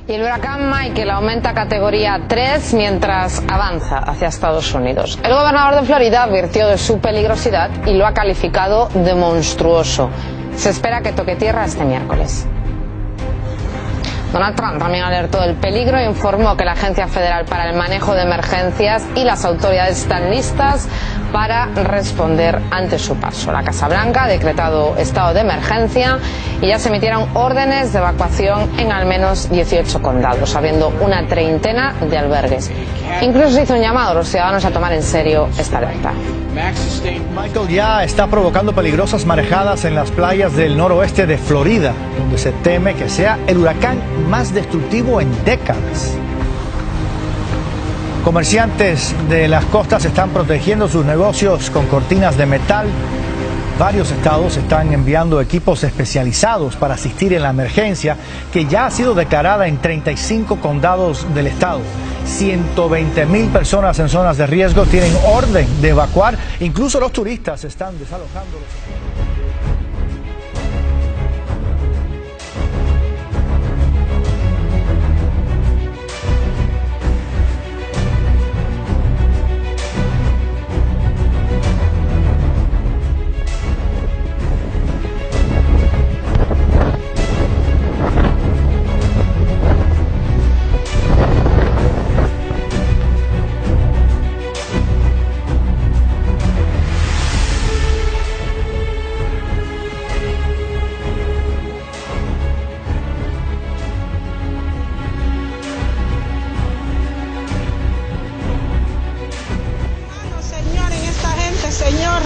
Y el huracán Michael aumenta a categoría 3 mientras avanza hacia Estados Unidos. El gobernador de Florida advirtió de su peligrosidad y lo ha calificado de monstruoso. Se espera que toque tierra este miércoles. Donald Trump también alertó del peligro e informó que la Agencia Federal para el Manejo de Emergencias y las autoridades están listas para responder ante su paso. La Casa Blanca ha decretado estado de emergencia y ya se emitieron órdenes de evacuación en al menos 18 condados, habiendo una treintena de albergues. Incluso se hizo un llamado a los ciudadanos a tomar en serio esta alerta. Michael ya está provocando peligrosas marejadas en las playas del noroeste de Florida, donde se teme que sea el huracán más destructivo en décadas. Comerciantes de las costas están protegiendo sus negocios con cortinas de metal. Varios estados están enviando equipos especializados para asistir en la emergencia, que ya ha sido declarada en 35 condados del estado. 120,000 personas en zonas de riesgo tienen orden de evacuar. Incluso los turistas están desalojando los... Señor,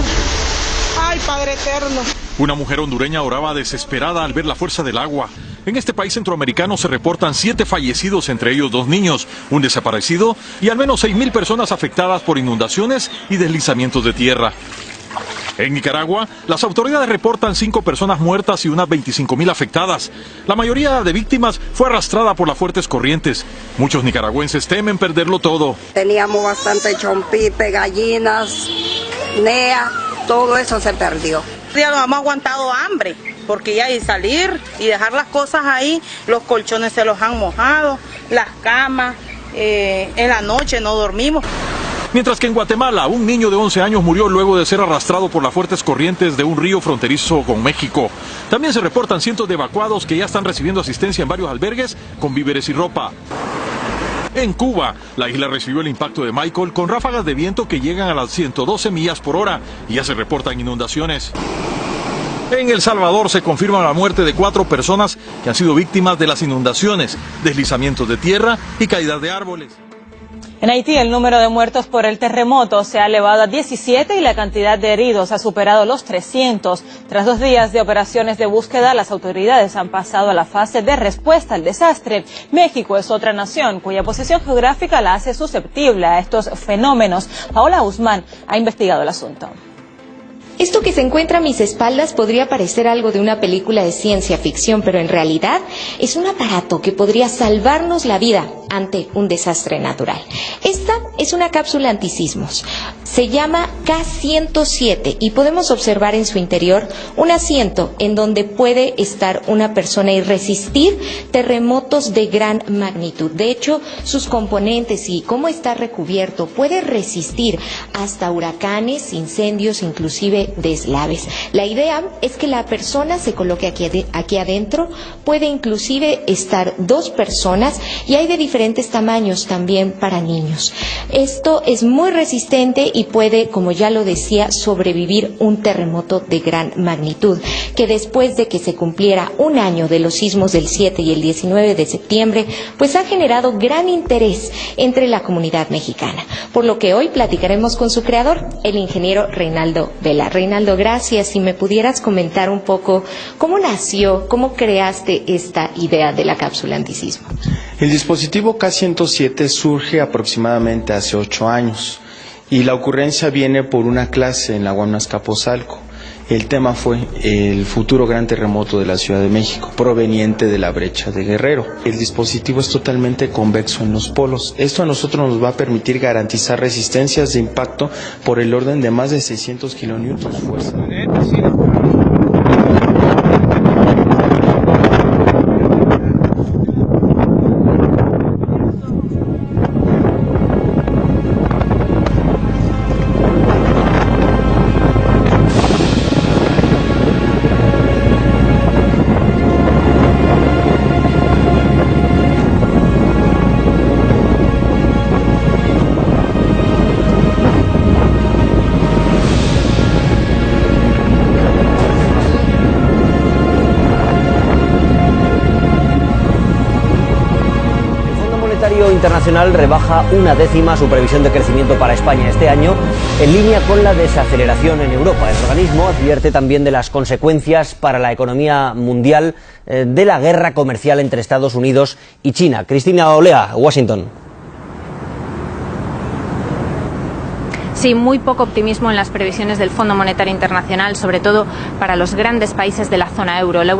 ay Padre eterno. Una mujer hondureña oraba desesperada al ver la fuerza del agua. En este país centroamericano se reportan 7 fallecidos, entre ellos 2 niños, un desaparecido y al menos 6,000 personas afectadas por inundaciones y deslizamientos de tierra. En Nicaragua, las autoridades reportan 5 personas muertas y unas 25,000 afectadas. La mayoría de víctimas fue arrastrada por las fuertes corrientes. Muchos nicaragüenses temen perderlo todo. Teníamos bastante chompipe, gallinas, nea, todo eso se perdió. Ya nos hemos aguantado hambre, porque ya y salir y dejar las cosas ahí, los colchones se los han mojado, las camas, en la noche no dormimos. Mientras que en Guatemala, un niño de 11 años murió luego de ser arrastrado por las fuertes corrientes de un río fronterizo con México. También se reportan cientos de evacuados que ya están recibiendo asistencia en varios albergues con víveres y ropa. En Cuba, la isla recibió el impacto de Michael con ráfagas de viento que llegan a las 112 millas por hora y ya se reportan inundaciones. En El Salvador se confirma la muerte de 4 personas que han sido víctimas de las inundaciones, deslizamientos de tierra y caídas de árboles. En Haití, el número de muertos por el terremoto se ha elevado a 17 y la cantidad de heridos ha superado los 300. Tras 2 días de operaciones de búsqueda, las autoridades han pasado a la fase de respuesta al desastre. México es otra nación cuya posición geográfica la hace susceptible a estos fenómenos. Paola Guzmán ha investigado el asunto. Esto que se encuentra a mis espaldas podría parecer algo de una película de ciencia ficción, pero en realidad es un aparato que podría salvarnos la vida ante un desastre natural. Esta es una cápsula antisismos. Se llama K107 y podemos observar en su interior un asiento en donde puede estar una persona y resistir terremotos de gran magnitud. De hecho, sus componentes y cómo está recubierto puede resistir hasta huracanes, incendios, inclusive deslaves. La idea es que la persona se coloque aquí adentro, puede inclusive estar 2 personas y hay de diferentes tamaños también para niños. Esto es muy resistente y puede, como ya lo decía, sobrevivir un terremoto de gran magnitud, que después de que se cumpliera un año de los sismos del 7 y el 19 de septiembre, pues ha generado gran interés entre la comunidad mexicana, por lo que hoy platicaremos con su creador, el ingeniero Reinaldo Vela. Reinaldo, gracias. Si me pudieras comentar un poco cómo nació, cómo creaste esta idea de la cápsula antisismo. El dispositivo K107 surge aproximadamente hace 8 años y la ocurrencia viene por una clase en la UAM Azcapotzalco. El tema fue el futuro gran terremoto de la Ciudad de México, proveniente de la brecha de Guerrero. El dispositivo es totalmente convexo en los polos. Esto a nosotros nos va a permitir garantizar resistencias de impacto por el orden de más de 600 kilonewtons fuerza. Monetario Internacional rebaja 1/10 su previsión de crecimiento para España este año, en línea con la desaceleración en Europa. El organismo advierte también de las consecuencias para la economía mundial de la guerra comercial entre Estados Unidos y China. Cristina Olea, Washington. Sí, muy poco optimismo en las previsiones del Fondo Monetario Internacional, sobre todo para los grandes países de la zona euro. La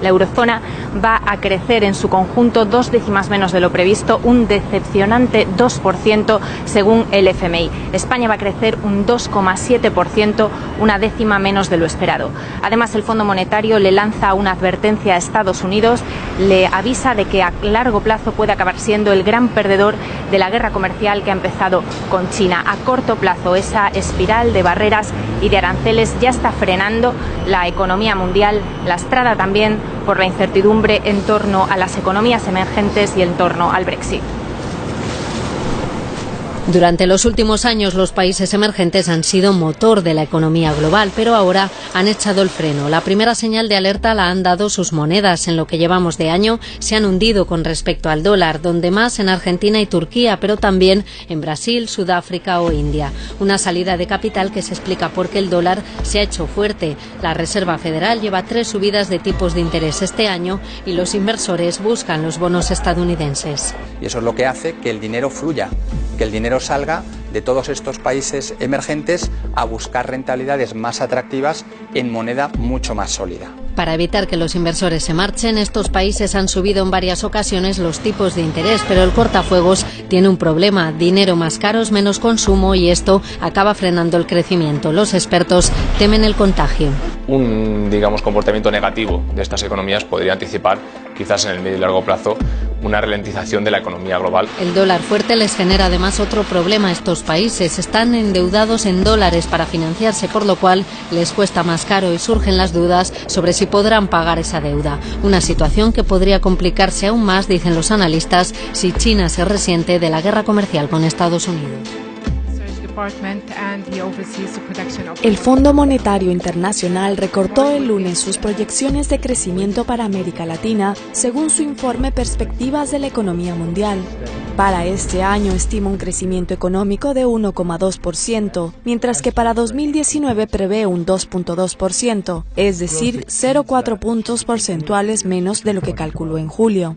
eurozona va a crecer en su conjunto 2 décimas menos de lo previsto, un decepcionante 2% según el FMI. España va a crecer un 2,7%, una décima menos de lo esperado. Además, el Fondo Monetario le lanza una advertencia a Estados Unidos, le avisa de que a largo plazo puede acabar siendo el gran perdedor de la guerra comercial que ha empezado con China. A corto plazo, esa espiral de barreras y de aranceles ya está frenando la economía mundial, lastrada también por la incertidumbre en torno a las economías emergentes y en torno al Brexit. Durante los últimos años los países emergentes han sido motor de la economía global, pero ahora han echado el freno. La primera señal de alerta la han dado sus monedas. En lo que llevamos de año se han hundido con respecto al dólar, donde más en Argentina y Turquía, pero también en Brasil, Sudáfrica o India. Una salida de capital que se explica porque el dólar se ha hecho fuerte. La Reserva Federal lleva 3 subidas de tipos de interés este año y los inversores buscan los bonos estadounidenses. Y eso es lo que hace que el dinero fluya, que el dinero salga de todos estos países emergentes a buscar rentabilidades más atractivas en moneda mucho más sólida. Para evitar que los inversores se marchen, estos países han subido en varias ocasiones los tipos de interés, pero el cortafuegos tiene un problema: dinero más caro es menos consumo y esto acaba frenando el crecimiento. Los expertos temen el contagio. Un, comportamiento negativo de estas economías podría anticipar, quizás en el medio y largo plazo, una ralentización de la economía global. El dólar fuerte les genera además otro problema a estos países. Están endeudados en dólares para financiarse, por lo cual les cuesta más caro y surgen las dudas sobre si podrán pagar esa deuda. Una situación que podría complicarse aún más, dicen los analistas, si China se resiente de la guerra comercial con Estados Unidos. El Fondo Monetario Internacional recortó el lunes sus proyecciones de crecimiento para América Latina, según su informe Perspectivas de la Economía Mundial. Para este año estima un crecimiento económico de 1,2%, mientras que para 2019 prevé un 2,2%, es decir, 0,4 puntos porcentuales menos de lo que calculó en julio.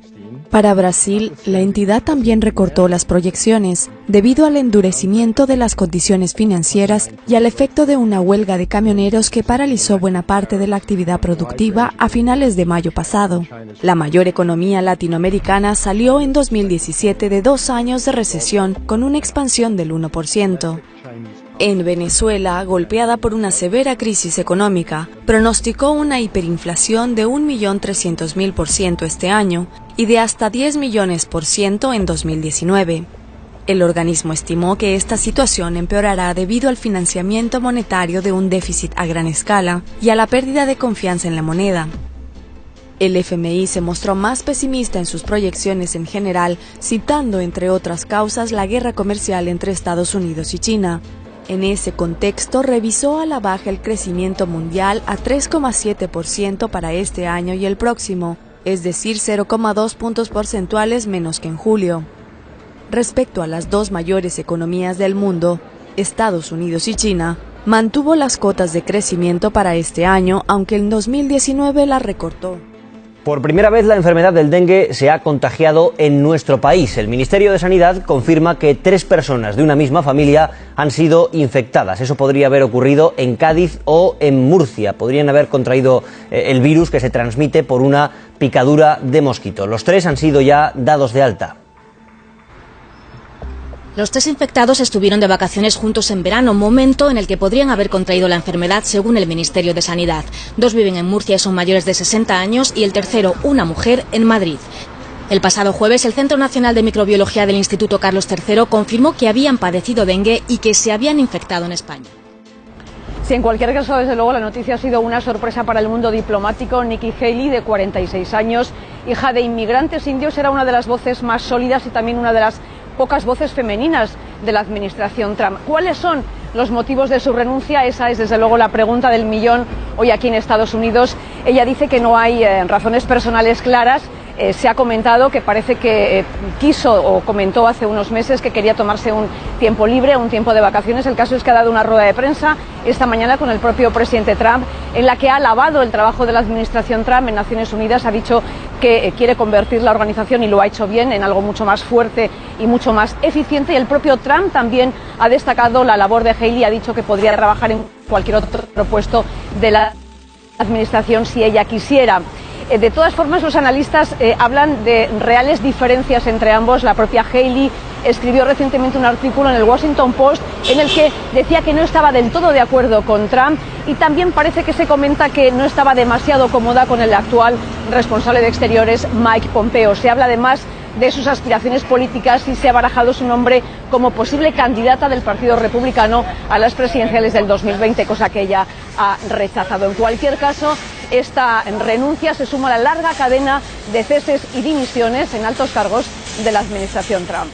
Para Brasil, la entidad también recortó las proyecciones debido al endurecimiento de las condiciones financieras y al efecto de una huelga de camioneros que paralizó buena parte de la actividad productiva a finales de mayo pasado. La mayor economía latinoamericana salió en 2017 de 2 años de recesión con una expansión del 1%. En Venezuela, golpeada por una severa crisis económica, pronosticó una hiperinflación de 1.300.000% este año y de hasta 10 millones% en 2019. El organismo estimó que esta situación empeorará debido al financiamiento monetario de un déficit a gran escala y a la pérdida de confianza en la moneda. El FMI se mostró más pesimista en sus proyecciones en general, citando entre otras causas la guerra comercial entre Estados Unidos y China. En ese contexto, revisó a la baja el crecimiento mundial a 3,7% para este año y el próximo, es decir, 0,2 puntos porcentuales menos que en julio. Respecto a las 2 mayores economías del mundo, Estados Unidos y China, mantuvo las cotas de crecimiento para este año, aunque en 2019 las recortó. Por primera vez la enfermedad del dengue se ha contagiado en nuestro país. El Ministerio de Sanidad confirma que 3 personas de una misma familia han sido infectadas. Eso podría haber ocurrido en Cádiz o en Murcia. Podrían haber contraído el virus que se transmite por una picadura de mosquito. Los 3 han sido ya dados de alta. Los 3 infectados estuvieron de vacaciones juntos en verano, momento en el que podrían haber contraído la enfermedad según el Ministerio de Sanidad. 2 viven en Murcia y son mayores de 60 años y el tercero, una mujer, en Madrid. El pasado jueves, el Centro Nacional de Microbiología del Instituto Carlos III confirmó que habían padecido dengue y que se habían infectado en España. Sí, en cualquier caso, desde luego, la noticia ha sido una sorpresa para el mundo diplomático. Nikki Haley, de 46 años, hija de inmigrantes indios, era una de las voces más sólidas y también una de las pocas voces femeninas de la administración Trump. ¿Cuáles son los motivos de su renuncia? Esa es, desde luego, la pregunta del millón hoy aquí en Estados Unidos. Ella dice que no hay razones personales claras, Se ha comentado que parece que quiso o comentó hace unos meses que quería tomarse un tiempo libre, un tiempo de vacaciones. El caso es que ha dado una rueda de prensa esta mañana con el propio presidente Trump, en la que ha alabado el trabajo de la administración Trump en Naciones Unidas. Ha dicho que quiere convertir la organización, y lo ha hecho bien, en algo mucho más fuerte y mucho más eficiente. Y el propio Trump también ha destacado la labor de Haley, ha dicho que podría trabajar en cualquier otro puesto de la administración si ella quisiera. De todas formas, los analistas hablan de reales diferencias entre ambos. La propia Haley escribió recientemente un artículo en el Washington Post en el que decía que no estaba del todo de acuerdo con Trump, y también parece que se comenta que no estaba demasiado cómoda con el actual responsable de Exteriores, Mike Pompeo. Se habla además de sus aspiraciones políticas y se ha barajado su nombre como posible candidata del Partido Republicano a las presidenciales del 2020, cosa que ella ha rechazado. En cualquier caso, esta renuncia se suma a la larga cadena de ceses y dimisiones en altos cargos de la administración Trump.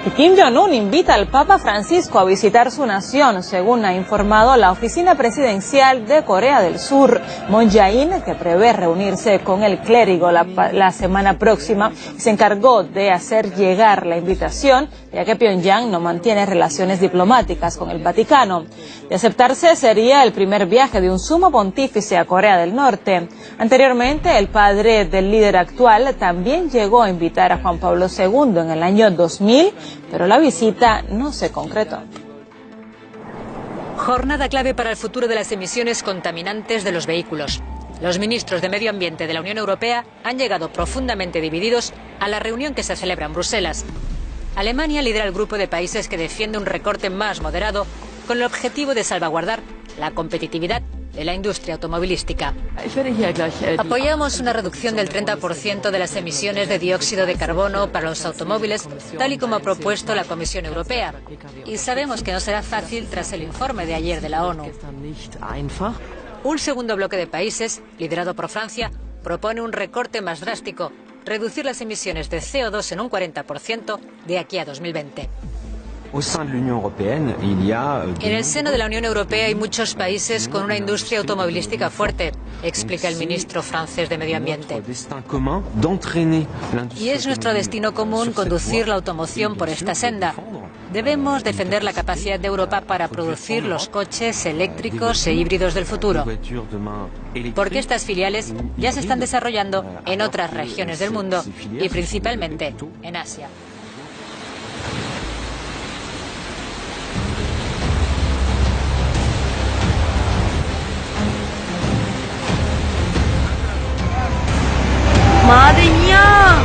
Y Kim Jong-un invita al Papa Francisco a visitar su nación, según ha informado la oficina presidencial de Corea del Sur. Moon Jae-in, que prevé reunirse con el clérigo la semana próxima, se encargó de hacer llegar la invitación, ya que Pyongyang no mantiene relaciones diplomáticas con el Vaticano. De aceptarse, sería el primer viaje de un sumo pontífice a Corea del Norte. Anteriormente, el padre del líder actual también llegó a invitar a Juan Pablo II en el año 2000, pero la visita no se concretó. Jornada clave para el futuro de las emisiones contaminantes de los vehículos. Los ministros de Medio Ambiente de la Unión Europea han llegado profundamente divididos a la reunión que se celebra en Bruselas. Alemania lidera el grupo de países que defiende un recorte más moderado con el objetivo de salvaguardar la competitividad de la industria automovilística. Apoyamos una reducción del 30% de las emisiones de dióxido de carbono para los automóviles, tal y como ha propuesto la Comisión Europea. Y sabemos que no será fácil tras el informe de ayer de la ONU. Un segundo bloque de países, liderado por Francia, propone un recorte más drástico, reducir las emisiones de CO2 en un 40% de aquí a 2020. En el seno de la Unión Europea hay muchos países con una industria automovilística fuerte, explica el ministro francés de Medio Ambiente. Y es nuestro destino común conducir la automoción por esta senda. Debemos defender la capacidad de Europa para producir los coches eléctricos e híbridos del futuro, porque estas filiales ya se están desarrollando en otras regiones del mundo y principalmente en Asia. ¡Madre mía!